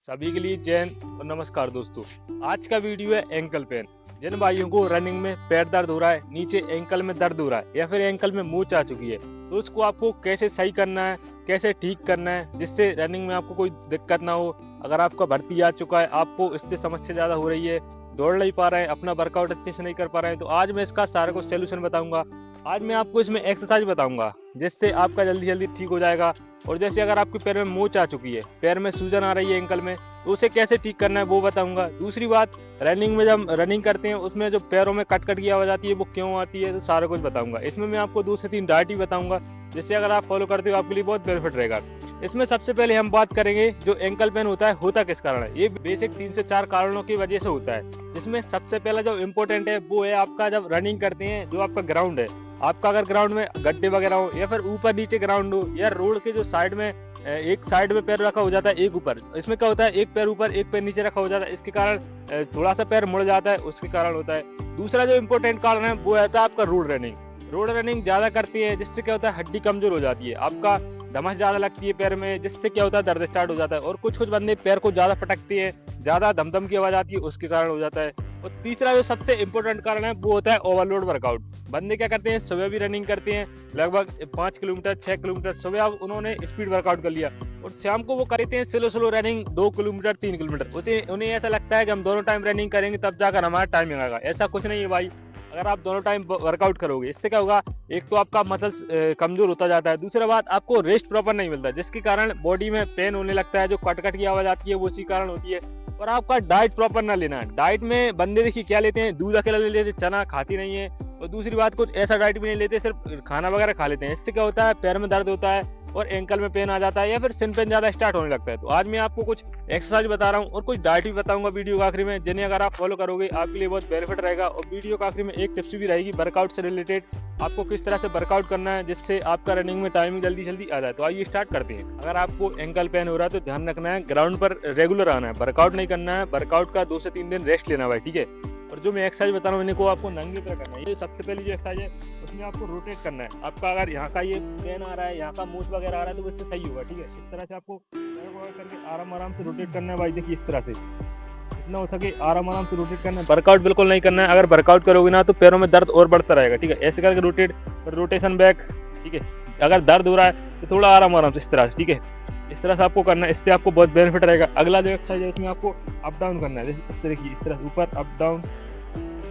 सभी के लिए जय हिंद और नमस्कार दोस्तों। आज का वीडियो है एंकल पेन। जिन भाइयों को रनिंग में पैर दर्द हो रहा है, नीचे एंकल में दर्द हो रहा है या फिर एंकल में मोच आ चुकी है, तो उसको आपको कैसे सही करना है, कैसे ठीक करना है जिससे रनिंग में आपको कोई दिक्कत ना हो। अगर आपका भर्ती आ चुका है, आपको इससे समस्या ज्यादा हो रही है, दौड़ नहीं पा रहे हैं, अपना वर्कआउट अच्छे से नहीं कर पा रहे हैं, तो आज मैं इसका सारा कुछ सोल्यूशन बताऊंगा। आज मैं आपको इसमें एक्सरसाइज बताऊंगा जिससे आपका जल्दी जल्दी ठीक हो जाएगा। और जैसे अगर आपके पैर में मोच आ चुकी है, पैर में सूजन आ रही है एंकल में, तो उसे कैसे ठीक करना है वो बताऊंगा। दूसरी बात, रनिंग में जब रनिंग करते हैं उसमें जो पैरों में कट कट की आवाज आती है वो क्यों आती है, तो सारा कुछ बताऊंगा। इसमें मैं आपको 2 से 3 डाइट ही बताऊंगा जिससे अगर आप फॉलो करते हो आपके लिए बहुत बेनिफिट रहेगा। इसमें सबसे पहले हम बात करेंगे जो एंकल पेन होता किस कारण है। ये बेसिक 3 से 4 कारणों की वजह से होता है। इसमें सबसे पहला जो इम्पोर्टेंट है वो है आपका जब रनिंग करते हैं जो आपका ग्राउंड है, आपका अगर ग्राउंड में गड्ढे वगैरह हो या फिर ऊपर नीचे ग्राउंड हो या रोड के जो साइड में एक साइड में पैर रखा हो जाता है एक ऊपर, इसमें क्या होता है एक पैर ऊपर एक पैर नीचे रखा हो जाता है, इसके कारण थोड़ा सा पैर मुड़ जाता है, उसके कारण होता है। दूसरा जो इम्पोर्टेंट कारण है वो होता है आपका रोड रनिंग। रोड रनिंग ज्यादा करती है जिससे क्या होता है हड्डी कमजोर हो जाती है, आपका धमस ज्यादा लगती है पैर में, जिससे क्या होता है दर्द स्टार्ट हो जाता है। और कुछ बंदे पैर को ज्यादा पटकते हैं, ज्यादा धमधम की आवाज आती है, उसके कारण हो जाता है। और तीसरा जो सबसे इम्पोर्टेंट कारण है वो होता है ओवरलोड वर्कआउट। बंदे क्या करते हैं, सुबह भी रनिंग करते हैं लगभग 5 किलोमीटर 6 किलोमीटर, सुबह उन्होंने स्पीड वर्कआउट कर लिया और शाम को वो करते हैं slow slow running 2 kilometre 3 kilometre. उसे उन्हें ऐसा लगता है कि हम दोनों टाइम रनिंग करेंगे तब जाकर हमारा टाइमिंग आएगा। ऐसा कुछ नहीं है भाई। अगर आप दोनों टाइम वर्कआउट करोगे इससे क्या होगा, एक तो आपका मसल्स कमजोर होता जाता है, दूसरा बात आपको रेस्ट प्रॉपर नहीं मिलता जिसके कारण बॉडी में पेन होने लगता है, जो कट की आवाज आती है वो उसी कारण होती है। और आपका डाइट प्रॉपर ना लेना है। डाइट में बंदे देखिए क्या लेते हैं, दूध अकेला ले लेते, चना खाती नहीं है। और दूसरी बात, कुछ ऐसा डाइट भी नहीं लेते, सिर्फ खाना वगैरह खा लेते हैं। इससे क्या होता है पैर में दर्द होता है और एंकल में पेन आ जाता है या फिर सिन पेन ज्यादा स्टार्ट होने लगता है। तो आज मैं आपको कुछ एक्सरसाइज बता रहा हूँ और कुछ डाइट भी बताऊंगा वीडियो के आखिरी में, जिन्हें अगर आप फॉलो करोगे आपके लिए बहुत बेनिफिट रहेगा। और वीडियो के आखिरी में एक टिप्स भी रहेगी वर्कआउट से रिलेटेड, आपको किस तरह से वर्कआउट करना है जिससे आपका रनिंग में टाइमिंग जल्दी जल्दी आ जाए। तो आइए स्टार्ट करते हैं। अगर आपको एंकल पेन हो रहा है तो ध्यान रखना है ग्राउंड पर रेगुलर आना है, वर्कआउट नहीं करना है। वर्कआउट का 2 से 3 दिन रेस्ट लेना है, ठीक है। और जो मैं एक्सरसाइज बता रहा हूँ इनको आपको नंगे पैर करना है। ये सबसे पहली जो एक्सरसाइज है उसमें आपको रोटेट करना है। आपका अगर यहाँ का ये पेन आ रहा है, यहाँ का मूछ वगैरह आ रहा है तो इससे सही होगा, ठीक है। इस तरह से आपको करके आराम आराम से रोटेट करना है भाई। देखिए इस तरह से जितना हो सके आराम आराम से रोटेट करना है। वर्कआउट बिल्कुल नहीं करना है, अगर वर्कआउट करोगे ना तो पैरों में दर्द और बढ़ता रहेगा, ठीक है। ऐसे करके रोटेशन बैक, ठीक है। अगर दर्द हो रहा है तो थोड़ा आराम आराम से इस तरह से, ठीक है। इस तरह से आपको करना है, इससे आपको बहुत बेनिफिट रहेगा। अगला जो एक्सरसाइज है इसमें आपको अप डाउन करना है। देखिए इस तरह ऊपर up down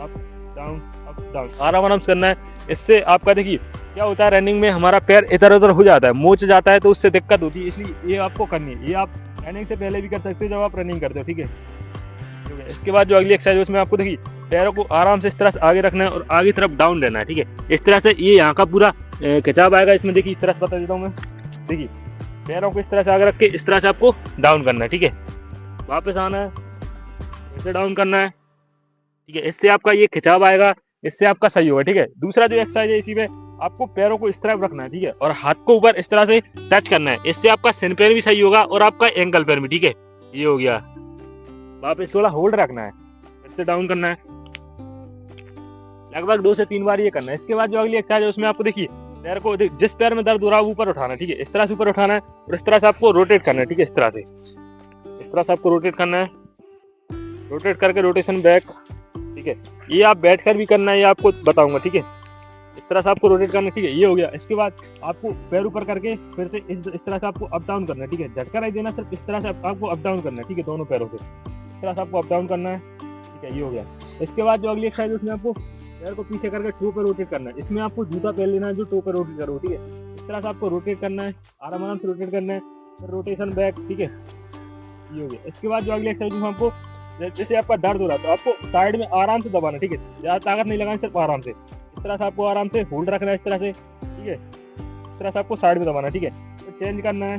up down up down, आराम आराम से करना है। इससे आपका देखिए क्या होता है, रनिंग में हमारा पैर इधर उधर हो जाता है, मोच जाता है, तो उससे दिक्कत होती है। इसलिए ये आपको करनी है। ये आप रनिंग से पहले भी कर सकते हो जब आप रनिंग करते हो, ठीक है। इसके बाद जो अगली एक्सरसाइज है उसमें आपको देखिए पैरों को आराम से इस तरह से आगे रखना है और आगे तरफ डाउन लेना है, ठीक है। इस तरह से ये यहाँ का पूरा खिंचाव आएगा इसमें। देखिए इस तरह से बता देता हूँ मैं, देखिए पैरों को इस तरह से आगे रख के इस तरह से आपको डाउन करना है, ठीक है। वापस आना है, इसे डाउन करना है, ठीक है। इससे आपका ये खिंचाव आएगा, इससे आपका सही होगा, ठीक है। दूसरा जो एक्सरसाइज है इसी में आपको पैरों को इस तरह रखना है, ठीक है, और हाथ को ऊपर इस तरह से टच करना है। इससे आपका सिन पेन भी सही होगा और आपका एंकल पेन भी, ठीक है। ये हो गया। वापस थोड़ा होल्ड रखना है, इससे डाउन करना है, लगभग 2 से 3 बार ये करना है। इसके बाद जो अगली एक्सरसाइज है उसमें आपको देखिए पैर को जिस पैर में दर्द हो रहा है ऊपर उठाना है, ठीक है। इस तरह से ऊपर उठाना है और इस तरह से आपको रोटेट करना है, ठीक है। इस तरह से आपको रोटेट करना है, रोटेट करके रोटेशन बैक, ठीक है। ये आप बैठ कर भी करना है, ये आपको बताऊंगा, ठीक है। इस तरह से आपको रोटेट करना है, ठीक है। ये हो गया। इसके बाद आपको पैर ऊपर करके फिर से इस तरह से आपको अप डाउन करना है, ठीक है। झटका नहीं देना, सिर्फ इस तरह से आपको अप डाउन करना है, ठीक है। दोनों पैरों से इस तरह से आपको अप डाउन करना है, ठीक है। ये हो गया। इसके बाद जो अगली एक्सरसाइज है उसमें आपको पैर को पीछे करके टो पे रोटेट करना है। इसमें आपको जूता पहन लेना है जो टो पे रोटेट करो, ठीक है। इस तरह से आपको रोटेट करना है, आराम आराम से रोटेट करना है, फिर रोटेशन बैक, ठीक है। ये हो गया। इसके बाद जो अगली एक्सरसाइज में आपको जैसे आपका दर्द हो रहा है तो आपको साइड में आराम से दबाना, ठीक है। ज्यादा ताकत नहीं लगानी, सिर्फ आराम से इस तरह से आपको आराम से होल्ड रखना है, इस तरह से, ठीक है। इस तरह से आपको साइड में दबाना, ठीक है। तो चेंज करना है,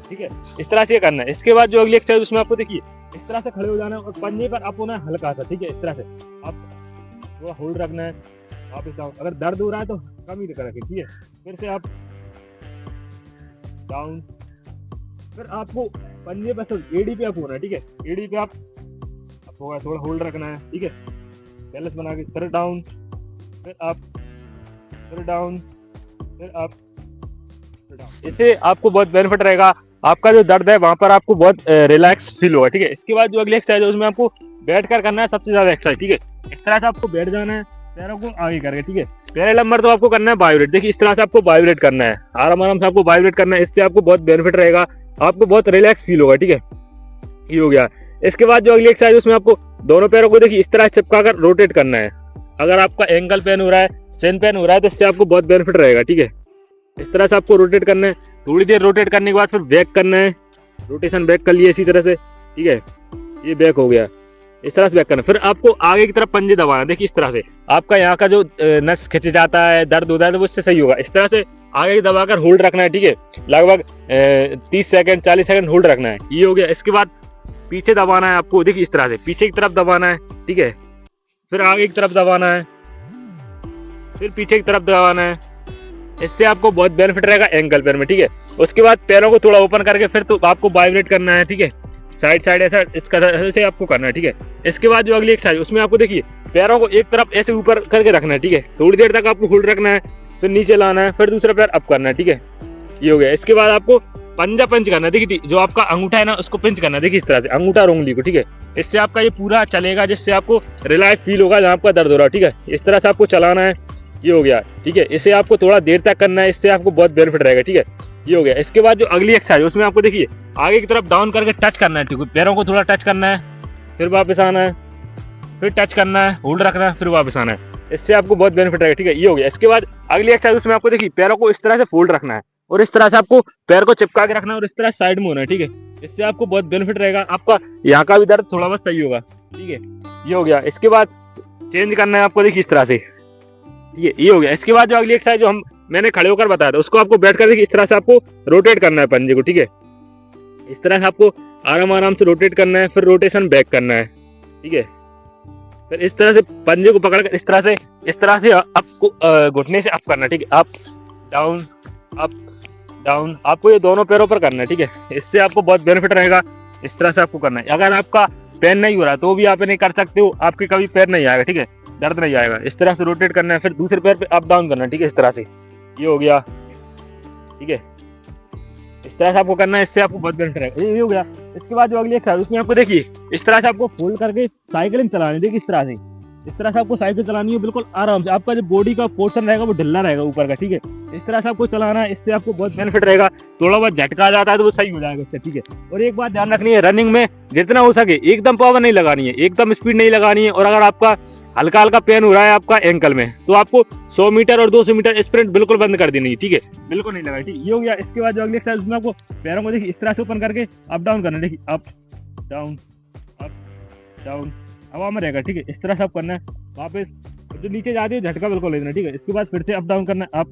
ठीक है। इस तरह से करना है। इसके बाद जो अगली एक्सरसाइज उसमें आपको देखिए इस तरह से खड़े हो जाना है और पंजे पर आप होना हल्का सा, ठीक है। इस तरह से आप थोड़ा होल्ड रखना है, वापस डाउन। अगर दर्द हो रहा है तो कम ही रखें, ठीक है। फिर से आप डाउन, फिर आपको पंजे पर एडी पे आप होना है, ठीक है। एडी पे आप होगा, थोड़ा होल्ड रखना है, ठीक है। बैलेंस बना के फिर डाउन, फिर आप, फिर डाउन, फिर आप, फिर डाउन। इससे आपको बहुत बेनिफिट रहेगा। आपका जो दर्द है वहां पर आपको बहुत रिलैक्स फील होगा, ठीक है। इसके बाद जो अगली एक्सरसाइज है उसमें आपको बैठ कर करना है सबसे ज्यादा एक्सरसाइज, ठीक है। इस तरह से आपको बैठ जाना है, पैरों को आगे करके, ठीक है। पहले नंबर तो आपको करना है वाइब्रेट। देखिए इस तरह से आपको वाइब्रेट करना है, आराम आराम से आपको वाइब्रेट करना है। इससे आपको बहुत बेनिफिट रहेगा, आपको बहुत रिलैक्स फील होगा, ठीक है। ये हो गया। इसके बाद जो अगली एक्सरसाइज उसमें आपको दोनों पैरों को देखिए इस तरह चिपका कर रोटेट करना है। अगर आपका एंकल पेन हो रहा है, शेन पेन हो रहा है, तो इससे आपको बहुत बेनिफिट रहेगा, ठीक है। इस तरह से आपको रोटेट करना है। थोड़ी देर रोटेट करने के बाद फिर बैक करना है, रोटेशन बैक कर लिए इसी तरह से, ठीक है। ये बैक हो गया, इस तरह से बैक करना। फिर आपको आगे की तरफ पंजे दबाना, देखिए इस तरह से आपका यहाँ का जो नस खिंच जाता है, दर्द होता है, तो वो इससे सही होगा। इस तरह से आगे दबाकर होल्ड रखना है, ठीक है। लगभग 30 सेकंड 40 सेकंड होल्ड रखना है। ये हो गया। इसके बाद पीछे दबाना है आपको, देखिए इस तरह से पीछे की तरफ दबाना है, ठीक है। फिर आगे की तरफ दबाना है, फिर पीछे की तरफ दबाना है। इससे आपको बहुत बेनिफिट रहेगा एंकल पेन में, ठीक है। उसके बाद पैरों को थोड़ा ओपन करके फिर तो आपको वाइब्रेट करना है, ठीक है। साइड साइड ऐसा इसका ऐसे आपको करना है, ठीक है। इसके बाद जो अगली एक्सरसाइज उसमें आपको देखिए पैरों को एक तरफ ऐसे ऊपर करके रखना है, ठीक है। थोड़ी देर तक आपको होल्ड रखना है, फिर नीचे लाना है, फिर दूसरा पैर अप करना है, ठीक है। ये हो गया। इसके बाद आपको पंजा पंच करना है, देखिए जो आपका अंगूठा है ना उसको पिंच करना है, देखिए इस तरह से अंगूठा और उंगली को, ठीक है। इससे आपका ये पूरा चलेगा, जिससे आपको रिलैक्स फील होगा जहाँ आपका दर्द हो रहा है, ठीक है। इस तरह से आपको चलाना है। ये हो गया, ठीक है। इसे आपको थोड़ा देर तक करना है, इससे आपको बहुत बेनिफिट रहेगा, ठीक है। ये हो गया। इसके बाद जो अगली एक्सरसाइज उसमें आपको देखिए आगे की तरफ डाउन करके टच करना है, ठीक है। पैरों को थोड़ा टच करना है, फिर वापस आना है, फिर टच करना है, होल्ड रखना है, फिर वापस आना है। इससे आपको बहुत बेनिफिट रहेगा, ठीक है। ये हो गया। इसके बाद अगली एक्सरसाइज उसमें आपको देखिए पैरों को इस तरह से फोल्ड रखना है और इस तरह से आपको पैर को चिपका के रखना है और इस तरह साइड में होना है, ठीक है। इससे आपको बहुत बेनिफिट रहेगा, आपका यहाँ का भी दर्द थोड़ा बहुत सही होगा, ठीक है। ये हो गया। इसके बाद चेंज करना है आपको, देखिए इस तरह से, ठीक है। ये हो गया। इसके बाद जो अगली एक्सरसाइज जो मैंने खड़े होकर बताया था उसको आपको बैठ कर देखिए इस तरह से आपको रोटेट करना है पंजे को, ठीक है। इस तरह से आपको आराम आराम से रोटेट करना है, फिर रोटेशन बैक करना है, ठीक है। फिर इस तरह से पंजे को पकड़कर इस तरह से आपको घुटने से अप करना है, ठीक है। अप डाउन अप डाउन, आपको ये दोनों पैरों पर करना है, ठीक है। इससे आपको बहुत बेनिफिट रहेगा। इस तरह से आपको करना है। अगर आपका पैर नहीं हो रहा तो भी आप नहीं कर सकते हो, आपके कभी पैर नहीं आएगा, ठीक है, दर्द नहीं आएगा। इस तरह से रोटेट करना है, फिर दूसरे पैर पे अप डाउन करना है, ठीक है, इस तरह से। ये हो गया, ठीक है। इस तरह से आपको करना है, इससे आपको बहुत बेनिफिट रहेगा। ये हो गया। इसके बाद जो अगली एक्सरसाइज उसमें आपको देखिए इस तरह से आपको फोल्ड करके साइकिलिंग चलानी है, देखिए इस तरह से आपको साइकिल चलानी है बिल्कुल आराम से। आपका जो बॉडी का पोर्शन रहेगा वो ढिल्ला रहेगा ऊपर का, ठीक है। इस तरह से आपको चलाना है, इससे आपको बहुत बेनिफिट रहेगा। थोड़ा बहुत झटका आ जाता है तो वो सही हो जाएगा इससे, ठीक है। और एक बात ध्यान रखनी है, रनिंग में जितना हो सके एकदम पावर नहीं लगानी है, एकदम स्पीड नहीं लगानी है। और अगर आपका हल्का हल्का पेन हो रहा है आपका एंकल में तो आपको 100 मीटर और 200 मीटर स्प्रिंट बिल्कुल बंद कर देनी है, ठीक है, बिल्कुल नहीं लगाई, ठीक। ये हो गया। इसके बाद जो अगली एक्सरसाइज में आपको पैरों को देखिए इस तरह से ओपन करके अप डाउन करना है, देखिए अप डाउन हवा में रहेगा, ठीक है। इस तरह से आप करना है। वापस जो नीचे जाती है झटका बिल्कुल लेना है, ठीक है। इसके बाद फिर से अप डाउन करना है, अप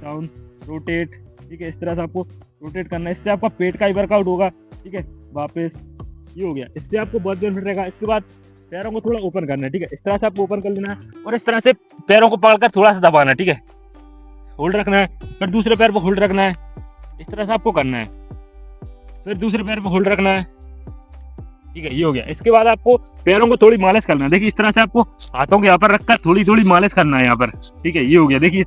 डाउन रोटेट, ठीक है। इस तरह से आपको रोटेट करना है, इससे आपका पेट का ही वर्कआउट होगा, ठीक है। वापस ये हो गया। इससे आपको बहुत बेनिफिट रहेगा। इसके बाद पैरों को थोड़ा ओपन करना है, ठीक है। इस तरह से आपको ओपन कर लेना है और इस तरह से पैरों को पकड़कर थोड़ा सा दबाना है, ठीक है। होल्ड रखना है, फिर दूसरे पैर पर होल्ड रखना है, इस तरह से आपको करना है, फिर दूसरे पैर पर होल्ड रखना है, ठीक है। ये हो गया। इसके बाद आपको पैरों को थोड़ी मालिश करना है, देखिए इस तरह से आपको हाथों के यहाँ पर रखकर थोड़ी थोड़ी मालिश करना है यहाँ पर, ठीक है। ये हो गया। देखिए इस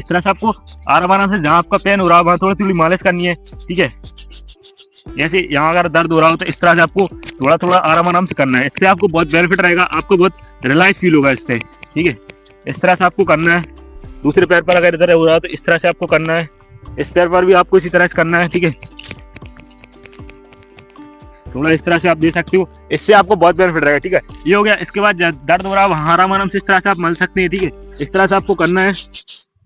तरह से आपको आराम आराम से जहाँ आपका पेन हो रहा है वहाँ थोड़ी थोड़ी मालिश करनी है, ठीक है। जैसे यहाँ अगर दर्द हो रहा हो तो इस तरह से आपको थोड़ा थोड़ा आराम आराम से करना है। इससे आपको बहुत बेनिफिट रहेगा, आपको बहुत रिलैक्स फील होगा इससे, ठीक है। इस तरह से आपको करना है। दूसरे पैर पर अगर इधर हो रहा हो तो इस तरह से आपको करना है, इस पैर पर भी आपको इसी तरह से करना है, ठीक है। थोड़ा इस तरह से आप दे सकते हो, इससे आपको बहुत बेनिफिट रहेगा, ठीक है। ये हो गया। इसके बाद दर्द हो रहा है वहाँ आराम आराम से इस तरह से आप मल सकते हैं, ठीक है। इस तरह से आपको करना है,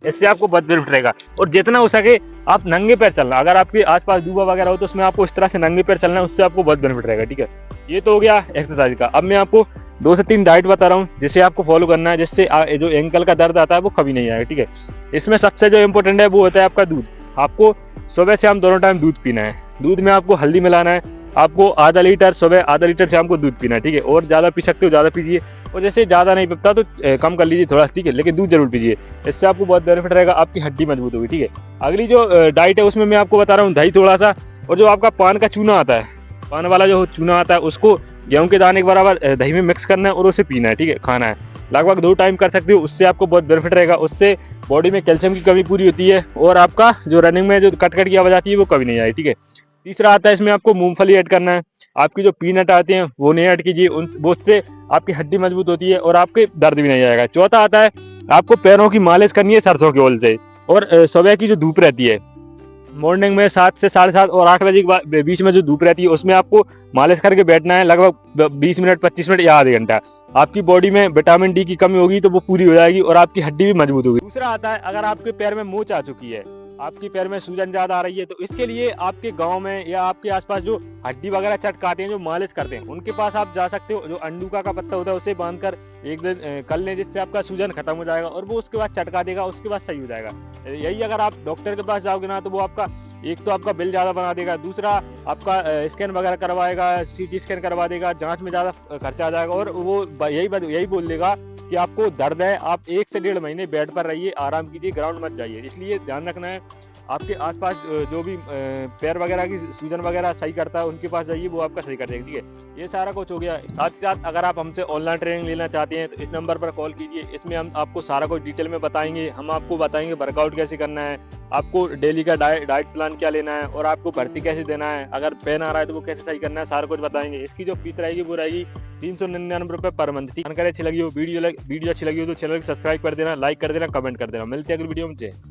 इससे आपको बहुत बेनिफिट रहेगा। और जितना हो सके आप नंगे पैर चलना, अगर आपके आसपास दूबा वगैरह हो तो उसमें आपको इस तरह से नंगे पैर चलना है, उससे आपको बहुत बेनिफिट रहेगा, ठीक है। ये तो हो गया एक्सरसाइज का। अब मैं आपको 2 से 3 डाइट बता रहा हूँ जिसे आपको फॉलो करना है, जिससे जो एंकल का दर्द आता है वो कभी नहीं आएगा, ठीक है। इसमें सबसे जो इम्पोर्टेंट है वो होता है आपका दूध। आपको सुबह शाम दोनों टाइम दूध पीना है। दूध में आपको हल्दी मिलाना है, आपको आधा लीटर सुबह आधा लीटर शाम को दूध पीना है, ठीक है। और ज़्यादा पी सकते हो ज़्यादा पीजिए, और जैसे ज़्यादा नहीं पीता तो कम कर लीजिए थोड़ा, ठीक है, लेकिन दूध जरूर पीजिए। इससे आपको बहुत बेनिफिट रहेगा, आपकी हड्डी मजबूत होगी, ठीक है। अगली जो डाइट है उसमें मैं आपको बता रहा हूँ दही थोड़ा सा, और जो आपका पान का चूना आता है, पान वाला जो चूना आता है उसको गेहूं के दाने के बराबर दही में मिक्स करना है और उसे पीना है, ठीक है, खाना है। लगभग 2 टाइम कर सकते हो, उससे आपको बहुत बेनिफिट रहेगा। उससे बॉडी में कैल्शियम की कमी पूरी होती है और आपका जो रनिंग में जो कट की आवाज आती है वो कभी नहीं आए, ठीक है। तीसरा आता है इसमें आपको मूंगफली ऐड करना है। आपकी जो पीनट आते हैं वो नहीं ऐड कीजिए, उन वो उससे आपकी हड्डी मजबूत होती है और आपके दर्द भी नहीं आएगा। चौथा आता है आपको पैरों की मालिश करनी है सरसों के ऑयल से। और सुबह की जो धूप रहती है मॉर्निंग में 7 से 7:30 और 8 बजे के बीच में जो धूप रहती है उसमें आपको मालिश करके बैठना है लगभग 20 मिनट, 25 मिनट या आधे घंटा। आपकी बॉडी में विटामिन डी की कमी होगी तो वो पूरी हो जाएगी और आपकी हड्डी भी मजबूत होगी। दूसरा आता है अगर आपके पैर में मोच आ चुकी है, आपके पैर में सूजन ज्यादा आ रही है, तो इसके लिए आपके गांव में या आपके आसपास जो हड्डी वगैरह चटकाते हैं, जो मालिश करते हैं, उनके पास आप जा सकते हो। जो अंडूका का पत्ता होता है उसे बांधकर एक दिन कर लें, जिससे आपका सूजन खत्म हो जाएगा और वो उसके बाद चटका देगा, उसके बाद सही हो जाएगा। यही अगर आप डॉक्टर के पास जाओगे ना तो वो आपका एक तो आपका बिल ज्यादा बना देगा, दूसरा आपका स्कैन वगैरह करवाएगा, सीटी स्कैन करवा देगा, जांच में ज्यादा खर्चा आ जाएगा और वो यही बोल देगा कि आपको दर्द है, आप 1 से 1.5 महीने बेड पर रहिए, आराम कीजिए, ग्राउंड मत जाइए। इसलिए ध्यान रखना है आपके आसपास जो भी पैर वगैरह की सूजन वगैरह सही करता है उनके पास जाइए, वो आपका सही कर देगा, ठीक है। ये सारा कुछ हो गया। साथ ही साथ अगर आप हमसे ऑनलाइन ट्रेनिंग लेना चाहते हैं तो इस नंबर पर कॉल कीजिए। इसमें हम आपको सारा कुछ डिटेल में बताएंगे। हम आपको बताएंगे वर्कआउट कैसे करना है, आपको डेली का डाइट प्लान क्या लेना है और आपको भर्ती कैसे देना है, अगर पेन आ रहा है तो वो कैसे सही करना है, सारा कुछ बताएंगे। इसकी जो फीस रहेगी वो रहेगी 399 रुपये पर मंथ। जानकारी अच्छी लगी हो, वीडियो अच्छी लगी हो तो चैनल को सब्सक्राइब कर देना, लाइक कर देना, कमेंट कर देना। मिलते हैं अगली वीडियो में।